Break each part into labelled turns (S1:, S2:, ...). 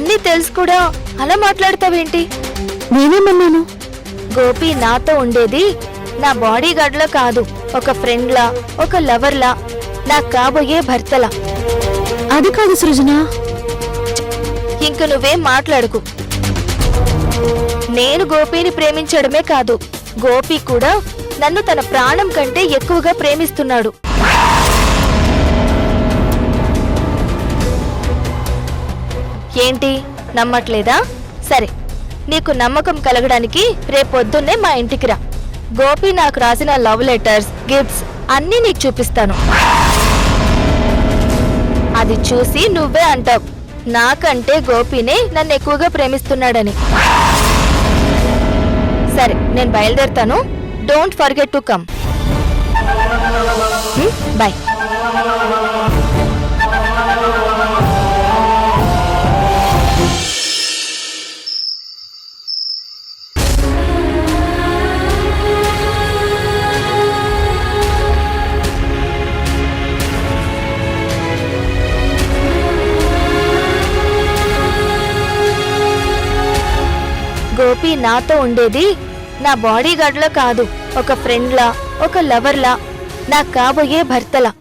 S1: అన్నీ తెలుసు కూడా అలా మాట్లాడతావేంటి?
S2: నేనేమన్నాను?
S1: గోపి నాతో ఉండేది నా బాడీ గార్డ్లా కాదు, ఒక ఫ్రెండ్లా, ఒక లవర్లా, నాకు కాబోయే భర్తలా.
S2: అది కాదు సృజన.
S1: ఇంక నువ్వేం మాట్లాడుకు. నేను గోపిని ప్రేమించడమే కాదు, గోపి కూడా నన్ను తన ప్రాణం కంటే ఎక్కువగా ప్రేమిస్తున్నాడు. ఏంటి, నమ్మట్లేదా? సరే, నీకు నమ్మకం కలగడానికి రేపొద్దున్నే మా ఇంటికి రా. గోపి నాకు రాసిన లవ్ లెటర్స్, గిఫ్ట్స్ అన్నీ నీకు చూపిస్తాను. అది చూసి నువ్వే అంటావు నాకంటే గోపినే నన్ను ఎక్కువగా ప్రేమిస్తున్నాడని. సరే, నేను బయలుదేరుతాను. Don't forget to come. Bye. Gopi నాతో ఉండేది నా బాడీ గార్డ్లా కాదు, ఒక ఫ్రెండ్లా, ఒక లవర్లా, నాకు కాబోయే భర్తలా.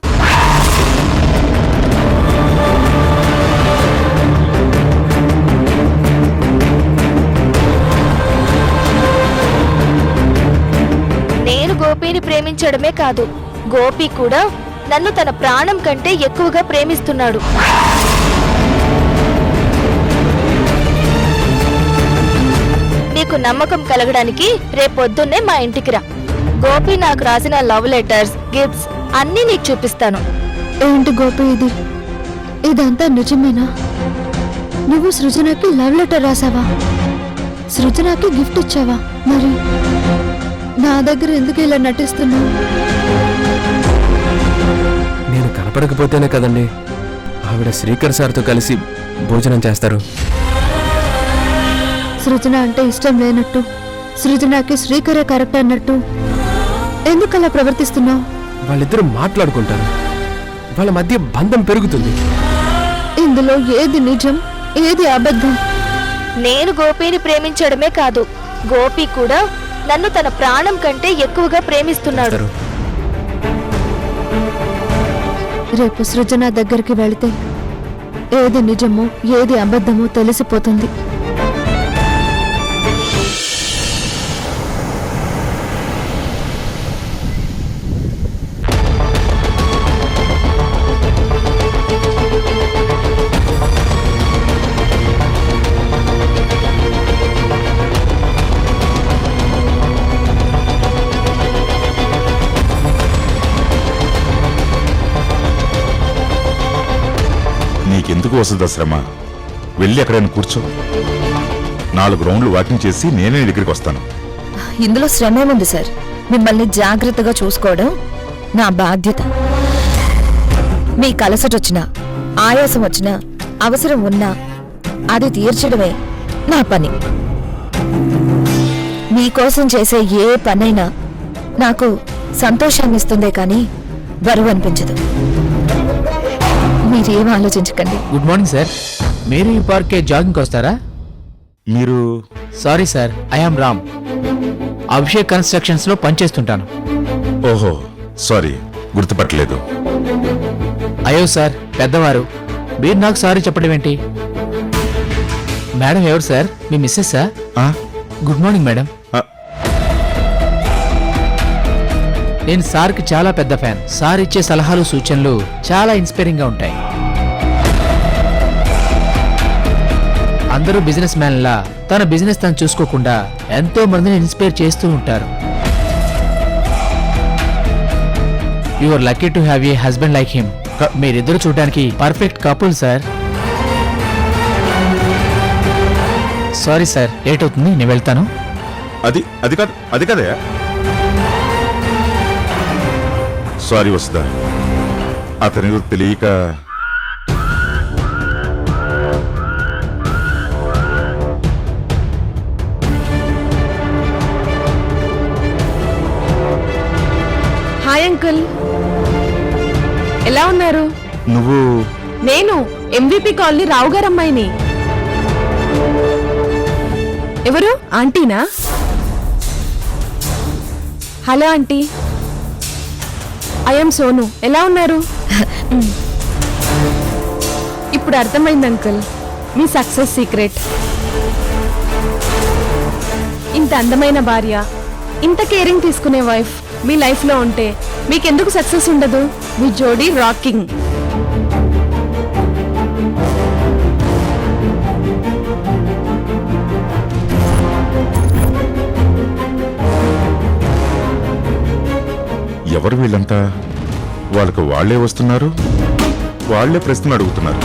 S1: నేను గోపిని ప్రేమించడమే కాదు, గోపి కూడా నన్ను తన ప్రాణం కంటే ఎక్కువగా ప్రేమిస్తున్నాడు. నీకు నమ్మకం కలగడానికి రేపొద్దున్నే మా ఇంటికి రా. గోపి నాకు రాసిన లవ్ లెటర్స్, గిఫ్ట్స్ అన్నీ నీకు చూపిస్తాను.
S2: ఏంటి గోపి ఇది? ఇదంతా నిజమేనా? నువ్వు సృజనకి లవ్ లెటర్ రాసావా? సృజనకి గిఫ్ట్ ఇచ్చావా? మరి నా దగ్గర ఎందుకు ఇలా నటిస్తున్నావు?
S3: నేను కనపడకపోతేనే కదండి ఆవిడ శ్రీకర్ సార్తో కలిసి భోజనం చేస్తారు.
S2: సృజన అంటే ఇష్టం లేనట్టు, సృజనకి శ్రీకరే కరెక్ట్ అన్నట్టు ఎందుకలా ప్రవర్తిస్తున్నావు?
S3: వాళ్ళిద్దరూ మాట్లాడుకుంటారు, వాళ్ళ మధ్య బంధం పెరుగుతుంది.
S2: ఇందులో ఏది నిజం, ఏది అబద్ధం?
S1: నేను గోపిని ప్రేమించడమే కాదు, గోపి కూడా నన్ను తన ప్రాణం కంటే ఎక్కువగా ప్రేమిస్తున్నాడు.
S2: రేపు సృజన దగ్గరికి వెళితే ఏది నిజమో ఏది అబద్ధమో తెలిసిపోతుంది.
S4: నీకెందుకు వస్తుందా శ్రమ? వెళ్ళి ఎక్కడైనా కూర్చో. 4 రౌండ్లు వాకింగ్ చేసి నేనే నీ దగ్గరికి వస్తాను.
S5: ఇందులో శ్రమ ఏముంది సార్? మిమ్మల్ని జాగ్రత్తగా చూసుకోవడం నా బాధ్యత. మీకు అలసటొచ్చినా, ఆయాసం వచ్చినా, అవసరం ఉన్నా అది తీర్చడమే నా పని. మీకోసం చేసే ఏ పనైనా నాకు సంతోషాన్ని ఇస్తుందే కానీ బరువు అనిపించదు. మీరేం ఆలోచించకండి.
S6: Good morning sir. మీరు ఈ పార్కే జాగింగ్ వస్తారా?
S4: మీరు?
S6: Sorry sir, I am Ram. Abhishek constructions లో పనిచేస్తుంటాను.
S4: ఓహో, సారీ, గుర్తుపట్టలేదు.
S6: అయ్యో సార్, పెద్దవారు, మీరు నాకు సారీ చెప్పడం ఏంటి? మేడం ఎవరు సార్? మీ మిస్సెస్? Good morning madam. నేను సార్కి చాలా పెద్ద ఫ్యాన్. సార్ ఇచ్చే సలహాలు, సూచనలు చాలా ఇన్స్పైరింగ్ గా ఉంటాయి. అందరూ బిజినెస్ మ్యాన్ లా తన బిజినెస్ తను చూసుకోకుండా ఎంతో మందిని ఇన్స్పైర్ చేస్తూ ఉంటారు. You are lucky to have a husband like him. మీరిద్దరు చూడడానికి perfect couple sir. Sorry sir, late అవుతుంది, నేను వెళ్తాను.
S4: అది కదే. సారీ వస్తుందా? అతని తెలియక.
S2: హాయ్ అంకుల్, ఎలా ఉన్నారు?
S4: నువ్వు?
S2: నేను ఎంవిపి కాలనీ రావు గారు అమ్మాయిని.
S7: ఎవరు ఆంటీనా? Hello aunty, I'm Sonu. ఎలా ఉన్నారు? ఇప్పుడు అర్థమైంది అంకుల్ మీ సక్సెస్ సీక్రెట్. ఇంత అందమైన భార్య, ఇంత కేరింగ్ తీసుకునే వైఫ్ మీ లైఫ్లో ఉంటే మీకెందుకు సక్సెస్ ఉండదు? మీ జోడీ రాకింగ్.
S4: ఎవరు వీళ్ళంతా? వాళ్ళకు వాళ్లే వస్తున్నారు, వాళ్లే ప్రశ్నలు అడుగుతున్నారు,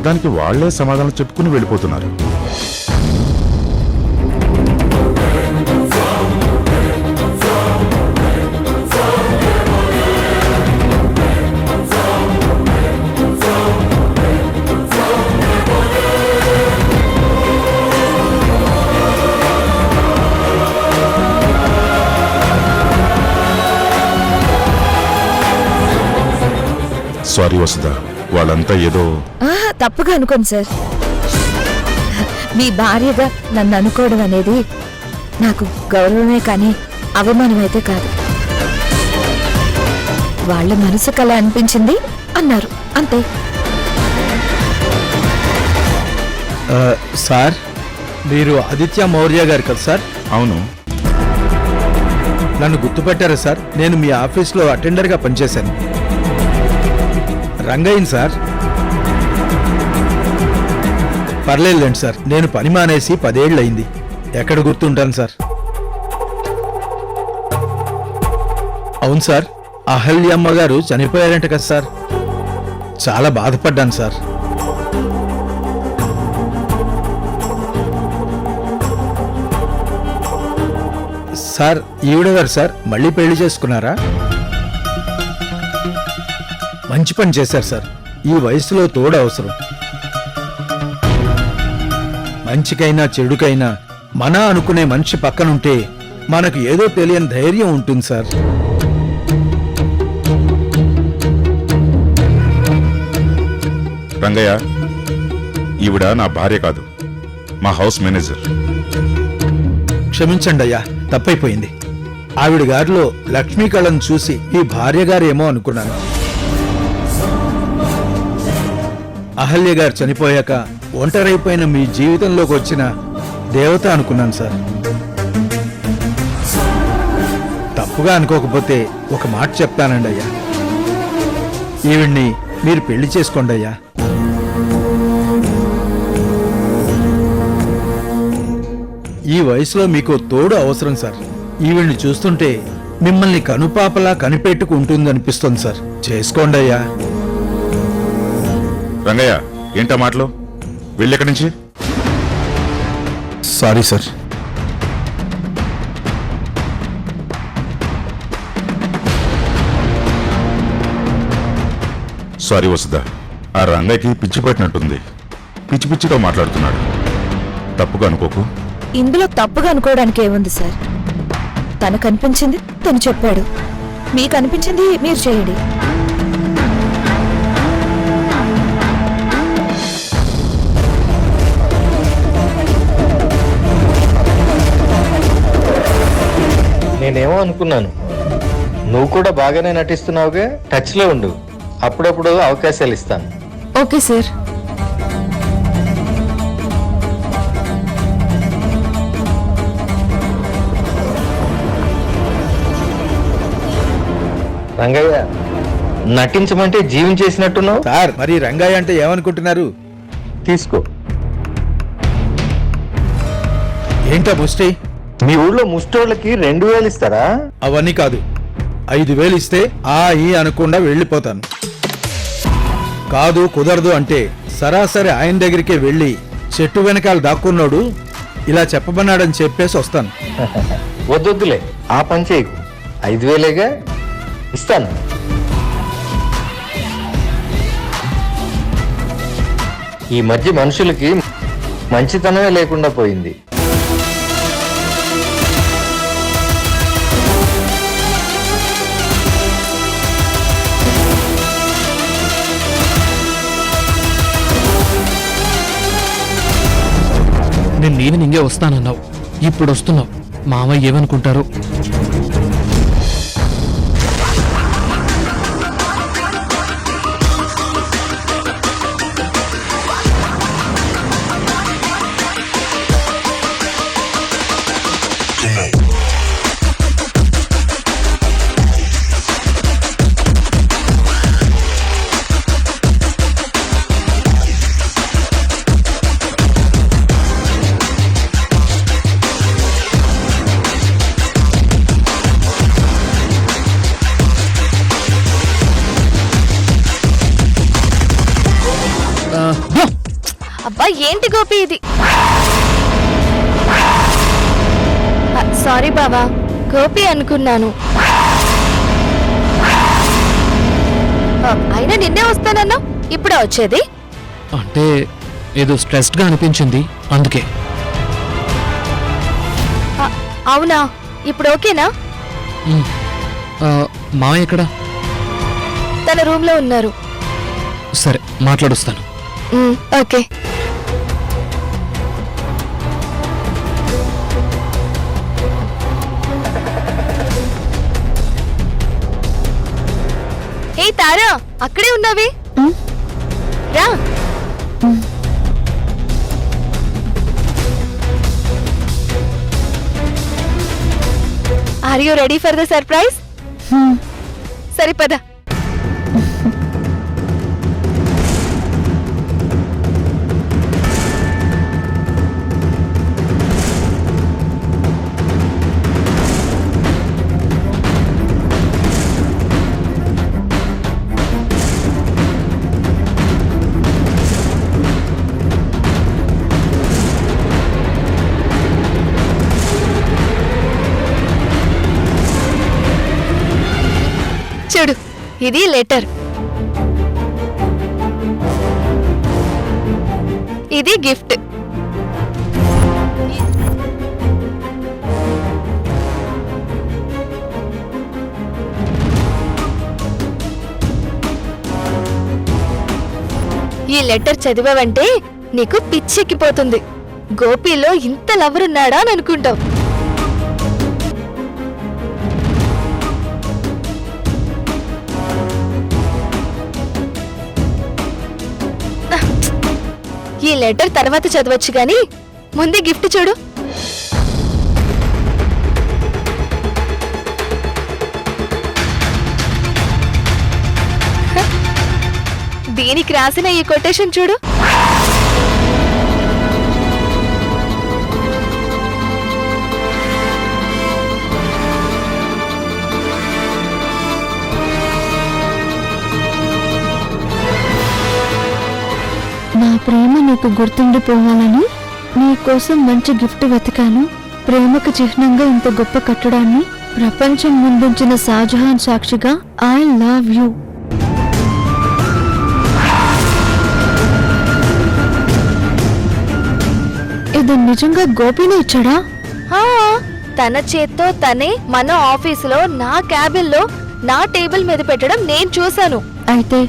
S4: దానికి వాళ్లే సమాధానం చెప్పుకుని వెళ్ళిపోతున్నారు. సారీ వసుదా, వాళ్ళంతా ఏదో
S5: తప్పుగా అనుకోండి సార్. మీ భార్యగా నన్ను అనుకోవడం అనేది నాకు గౌరవమే కానీ అవమానం అయితే కాదు. వాళ్ళ మనసుకు అలా అనిపించింది అన్నారు, అంతే.
S8: సార్, మీరు ఆదిత్య మౌర్య గారు కదా సార్?
S4: అవును.
S8: నన్ను గుర్తుపట్టారా సార్? నేను మీ ఆఫీస్లో అటెండర్గా పనిచేశాను. రంగయ్యన్ సార్. పర్లేదులేండి సార్, నేను పని మానేసి 10 ఏళ్ళయింది. ఎక్కడ గుర్తుంటాను సార్? అవును సార్, అహల్యమ్మ గారు చనిపోయారంట కదా సార్? చాలా బాధపడ్డాను సార్. సార్, ఈవిడ గారు సార్ మళ్ళీ పెళ్లి చేసుకున్నారా? మంచి పని చేశారు సార్. ఈ వయసులో తోడు అవసరం. మంచికైనా చెడుకైనా మన అనుకునే మనిషి పక్కనుంటే మనకు ఏదో తెలియని ధైర్యం ఉంటుంది సార్.
S4: రంగయ్య, ఈవిడ నా భార్య కాదు, మా హౌస్ మేనేజర్.
S8: క్షమించండి అయ్యా, తప్పైపోయింది. ఆవిడ గారిలో లక్ష్మీ కళను చూసి ఈ భార్య గారేమో అనుకున్నాను. అహల్య గారు చనిపోయాక ఒంటరైపోయిన మీ జీవితంలోకి వచ్చిన దేవత అనుకున్నాను సార్. తప్పుగా అనుకోకపోతే ఒక మాట చెప్తానండి అయ్యా. ఈవిడ్ని మీరు పెళ్లి చేసుకోండి అయ్యా. ఈ వయసులో మీకు తోడు అవసరం సార్. ఈవిడ్ని చూస్తుంటే మిమ్మల్ని కనుపాపలా కనిపెట్టుకుంటుందనిపిస్తుంది సార్. చేసుకోండి అయ్యా.
S4: రంగయ్య, ఏంటా మాటలు? వెళ్ళెక్కడి నుంచి?
S8: Sorry sir.
S4: సారీ వసుదా, ఆ రంగయ్యకి పిచ్చి పట్టినట్టుంది. పిచ్చి పిచ్చిగా మాట్లాడుతున్నాడు. తప్పుగా అనుకోకు.
S5: ఇందులో తప్పుగా అనుకోవడానికి ఏముంది సార్? తనకు అనిపించింది తను చెప్పాడు, మీకు అనిపించింది మీరు చేయండి.
S9: నేనేమో అనుకున్నాను, నువ్వు కూడా బాగానే నటిస్తున్నావుగా, టచ్లో ఉండు, అప్పుడప్పుడు అవకాశాలు ఇస్తాను.
S7: Okay sir.
S9: రంగయ్య, నటించమంటే జీవించేసినట్టున్నావు.
S8: సార్, మరి రంగయ్య అంటే ఏమనుకుంటున్నారు?
S9: తీసుకో.
S8: ఏంటా ముష్టి?
S9: మీ ఊళ్ళో ముష్టోళ్ళకి 2000 ఇస్తారా?
S8: అవన్నీ కాదు, 5000 ఇస్తే ఆ ఈ అనకుండా వెళ్ళిపోతాను. కాదు కుదరదు అంటే సరాసరి ఆయన దగ్గరికే వెళ్ళి చెట్టు వెనకాల దాక్కున్నాడు ఇలా చెప్పమన్నాడని చెప్పేసి వస్తాను.
S9: వద్దొద్దులే, ఆ పని చేయకు. 5000గా ఇస్తాను. ఈ మధ్య మనుషులకి మంచితనమే లేకుండా పోయింది.
S6: మొన్న ఈవినింగే వస్తానన్నావు, ఇప్పుడు వస్తున్నావు. మామయ్య ఏమనుకుంటారు?
S1: అబ్బా ఏంటి గోపి ఇది? సారీ బావా, గోపి అనుకున్నాను. అయినా నిన్నే వస్తానన్నా, ఇప్పుడే వచ్చేది?
S6: అంటే ఏదో స్ట్రెస్డ్గా అనిపించింది, అందుకే.
S1: అవునా, ఇప్పుడు ఓకేనా?
S6: మామయ్య ఎక్కడా?
S1: తన రూమ్ లో ఉన్నారు.
S6: సరే, మాట్లాడొస్తాను.
S1: ఓకే. ఏ తారా, అక్కడే ఉన్నావి? రా. Are you ready for the surprise? సరే పద. చూడు, ఇది లెటర్, ఇది గిఫ్ట్. ఈ లెటర్ చదివావంటే నీకు పిచ్చెక్కిపోతుంది. గోపిలో ఇంత లవరున్నాడా అని అనుకుంటావు. ఈ లెటర్ తర్వాత చదవచ్చు గాని ముందే గిఫ్ట్ చూడు. దీనికి రాసిన ఈ కొటేషన్ చూడు.
S2: నా ప్రేమ నీకు గుర్తుండిపోవాలని నీ కోసం మంచి గిఫ్ట్ వెతికాను. ప్రేమకు చిహ్నంగా ఇంత గొప్ప కట్టడాన్ని ప్రపంచం ముందుంచిన షాజహాన్ సాక్షిగా ఐ లవ్ యూ. ఇది నిజంగా గోపినే ఇచ్చాడా?
S1: తన చేత్తో తనే మన ఆఫీసులో నా క్యాబిన్లో నా టేబుల్ మీద పెట్టడం నేను చూశాను.
S2: అయితే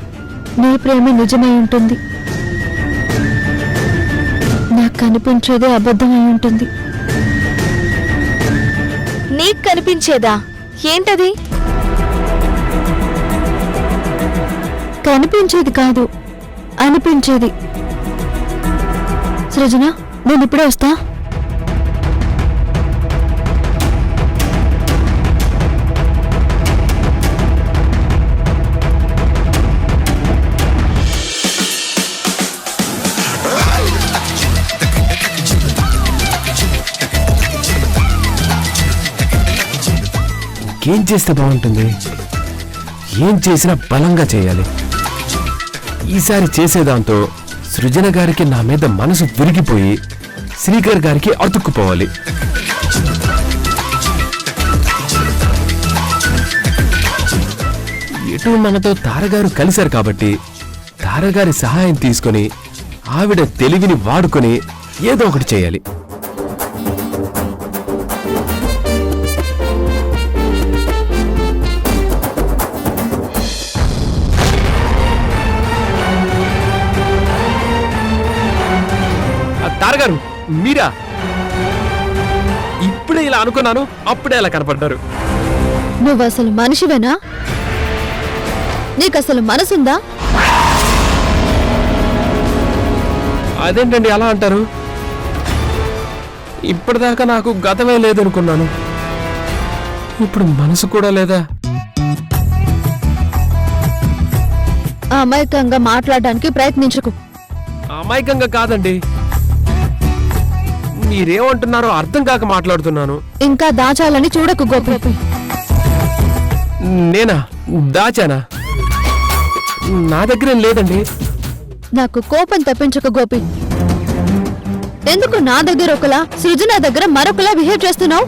S2: నీ ప్రేమ నిజమై ఉంటుంది. నాకు కనిపించేదే అబద్ధమై ఉంటుంది.
S1: నీకు కనిపించేదా? ఏంటది?
S2: కనిపించేది కాదు, అనిపించేది. సృజన, నేను ఇప్పుడే వస్తా.
S3: ఏం చేస్తే బాగుంటుంది? ఏం చేసినా బలంగా చేయాలి. ఈసారి చేసేదాంతో సృజన గారికి నా మీద మనసు విరిగిపోయి శ్రీకర్ గారికి అతుక్కుపోవాలి. ఎటు మనతో తారగారు కలిశారు కాబట్టి తారగారి సహాయం తీసుకొని ఆవిడ తెలివిని వాడుకొని ఏదో ఒకటి చేయాలి. తారగారు, మీరా? ఇలా అనుకున్నాను, అప్పుడే అలా కనపడ్డారు.
S2: నువ్వు అసలు మనిషివేనా? నీకు అసలు మనసుందా?
S3: అదేంటండి అలా అంటారు? ఇప్పటిదాకా నాకు గతమే లేదనుకున్నాను, ఇప్పుడు మనసు కూడా లేదా?
S2: అమాయకంగా మాట్లాడడానికి ప్రయత్నించకు.
S3: అమాయకంగా కాదండి, మీరేమంటున్నారో అర్థం కాక మాట్లాడుతున్నాను.
S2: ఇంకా దాచాలని చూడకు గోపి.
S3: నేనా దాచానా? నా దగ్గరేం లేదండి.
S2: నాకు కోపం తెప్పించకు గోపి. ఎందుకు నా దగ్గర ఒకలా సృజన దగ్గర మరొకలా బిహేవ్ చేస్తున్నావు?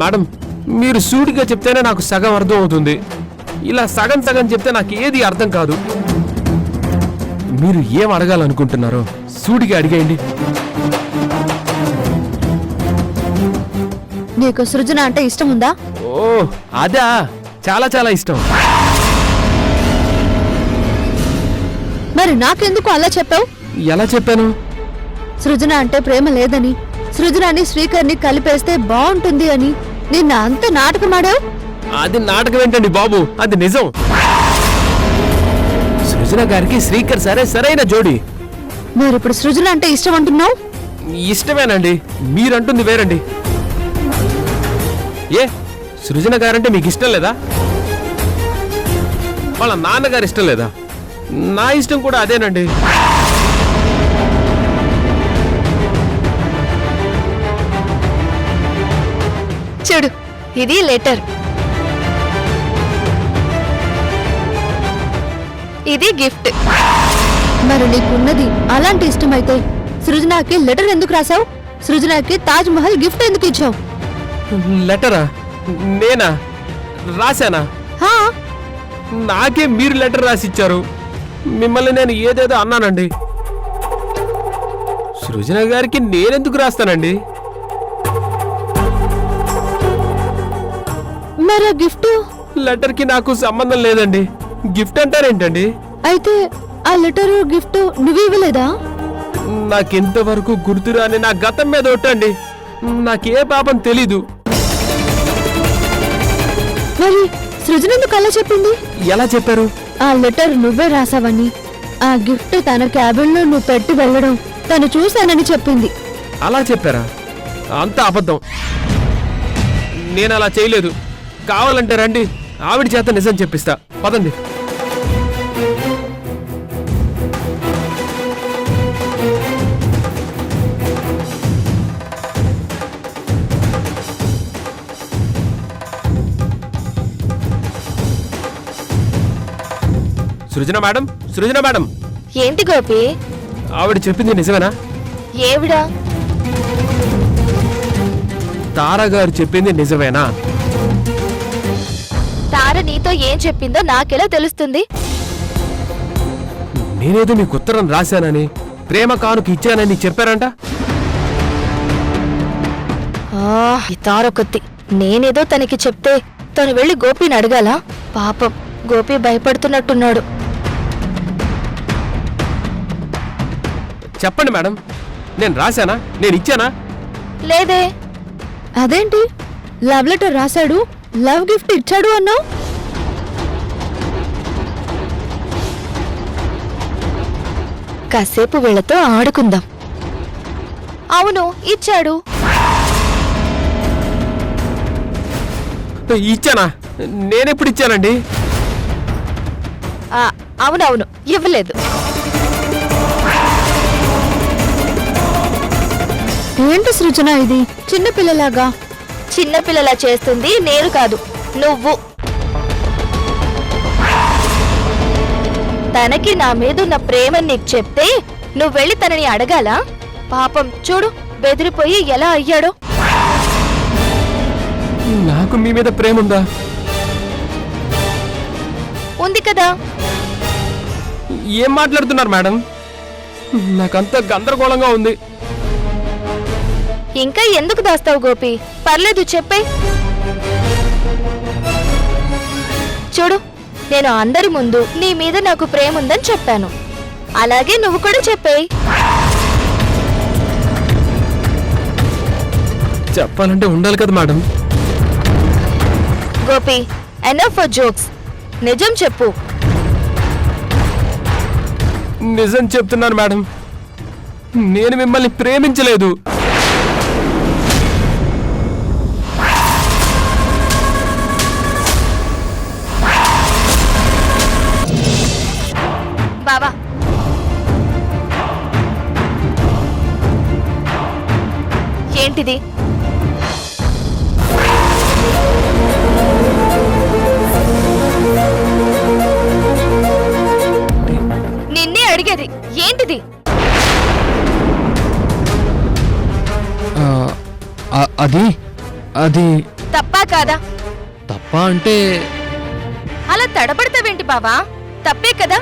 S3: మేడం, మీరు సూటిగా చెప్తేనే నాకు సగం అర్థం అవుతుంది. ఇలా సగం సగం చెప్తే నాకు ఏది అర్థం కాదు. మీరు ఏం అడగాలనుకుంటున్నారో సూటిగా అడిగేయండి.
S2: నీకు సృజన అంటే ఇష్టం ఉందా?
S3: ఓ అదా, చాలా చాలా ఇష్టం.
S2: మరి నాకెందుకు అలా చెప్పావు?
S3: ఎలా చెప్పాను?
S2: సృజన అంటే ప్రేమ లేదని, సృజనాన్ని శ్రీకర్ని కలిపేస్తే బాగుంటుంది అని నిన్న అంత నాటకమాడావు.
S3: అది నాటకం ఏంటండి బాబు, అది నిజం. సృజన గారికి శ్రీకర్ సరైన జోడి.
S2: మరి ఇప్పుడు సృజన అంటే ఇష్టం అంటున్నావు?
S3: ఇష్టమేనండి, మీరంటుంది వేరండి. ఏ సృజన గారంటే మీకు ఇష్టం లేదా? వాళ్ళ నాన్నగారు ఇష్టం లేదా? నా ఇష్టం కూడా అదేనండి.
S1: చూడు, ఇది లెటర్, ఇది గిఫ్ట్.
S2: మరి నీకున్నది అలాంటి ఇష్టమైతే సృజనాకి లెటర్ ఎందుకు రాసావు? సృజనాకి తాజ్ మహల్ గిఫ్ట్ ఎందుకు ఇచ్చావు?
S3: లెటరా? నేనా రాశానా?
S2: హా,
S3: నాకే మీరు లెటర్ రాసిచ్చారు. మిమ్మల్ని నేను ఏదేదో అన్నానండి. సృజన గారికి నేనెందుకు రాస్తానండి?
S2: మరి గిఫ్ట్?
S3: లెటర్కి నాకు సంబంధం లేదండి. గిఫ్ట్ అంటారేంటండి?
S2: అయితే ఆ లెటర్ గిఫ్ట్ నువ్వు ఇవ్వలేదా?
S3: నాకింతవరకు గుర్తురాని నా గతం మీద ఒట్టండి. నాకే పాపం తెలీదు.
S2: మరి సృజన ఎందుకు అలా చెప్పింది?
S3: ఎలా చెప్పారు?
S2: ఆ లెటర్ నువ్వే రాసావని, ఆ గిఫ్ట్ తన క్యాబిన్ లో నువ్వు పెట్టి వెళ్ళడం తను చూశానని చెప్పింది.
S3: అలా చెప్పారా? అంత అబద్ధం. నేను అలా చేయలేదు. కావాలంటే రండి, ఆవిడ చేత నిజం చెప్పిస్తా. పదండి. సృజన మేడం, సృజన మేడం,
S1: ఏంటి గోపి?
S3: ఆవిడ చెప్పింది నిజమేనా?
S1: ఏవిడా?
S3: తారా గారు చెప్పింది నిజమేనా?
S1: తార నీతో ఏం చెప్పిందో నాకెలా తెలుస్తుంది?
S3: నేనేదో మీకు ఉత్తరం రాశానని, ప్రేమ కానుక ఇచ్చానని చెప్పారంట.
S1: ఈ తారొకత్తి. నేనేదో తనకి చెప్తే తను వెళ్ళి గోపిని అడగాల? పాపం, గోపి భయపడుతున్నట్టున్నాడు.
S3: చెప్పండి మేడం, నేను రాశానా? నేను ఇచ్చానా?
S1: లేదే.
S2: అదేంటి లవ్ లెటర్ రాశాడు, లవ్ గిఫ్ట్ ఇచ్చాడు అన్నావు?
S1: కాసేపు వీళ్ళతో ఆడుకుందాం. అవును, ఇచ్చాడు.
S3: ఇచ్చానా? నేనెప్పుడు ఇచ్చానండి?
S1: అవునవును, ఇవ్వలేదు.
S2: ఏంటి సృజన ఇది చిన్నపిల్లలాగా?
S1: చిన్నపిల్లలా చేస్తుంది నేను కాదు, నువ్వు. తనకి నా మీదున్న ప్రేమని నీకు చెప్తే నువ్వు వెళ్ళి తనని అడగాలా? పాపం చూడు, బెదిరిపోయి ఎలా అయ్యాడో.
S3: నాకు మీ మీద ప్రేమ ఉందా?
S1: ఉంది కదా.
S3: ఏం మాట్లాడుతున్నారు మేడం? నాకంతా గందరగోళంగా ఉంది.
S1: ఇంకా ఎందుకు దాస్తావు గోపి? పర్లేదు, చెప్పే. చూడు, నేను అందరి ముందు నీ మీద నాకు ప్రేమ ఉందని చెప్పాను. అలాగే నువ్వు కూడా చెప్పేయ్.
S3: చెప్పాలంటే ఉండాలి కదా madam.
S1: Gopi, enough for jokes. నిజం చెప్పు.
S3: నిజం చెప్తున్నాను మేడం, నేను మిమ్మల్ని ప్రేమించలేదు.
S1: బావా, ఏంటిది? నిన్నే అడిగేది ఏంటిది?
S6: అది
S1: తప్పా కాదా?
S6: తప్ప అంటే
S1: అలా తడబడతావేంటి బావా? తప్పే కదా.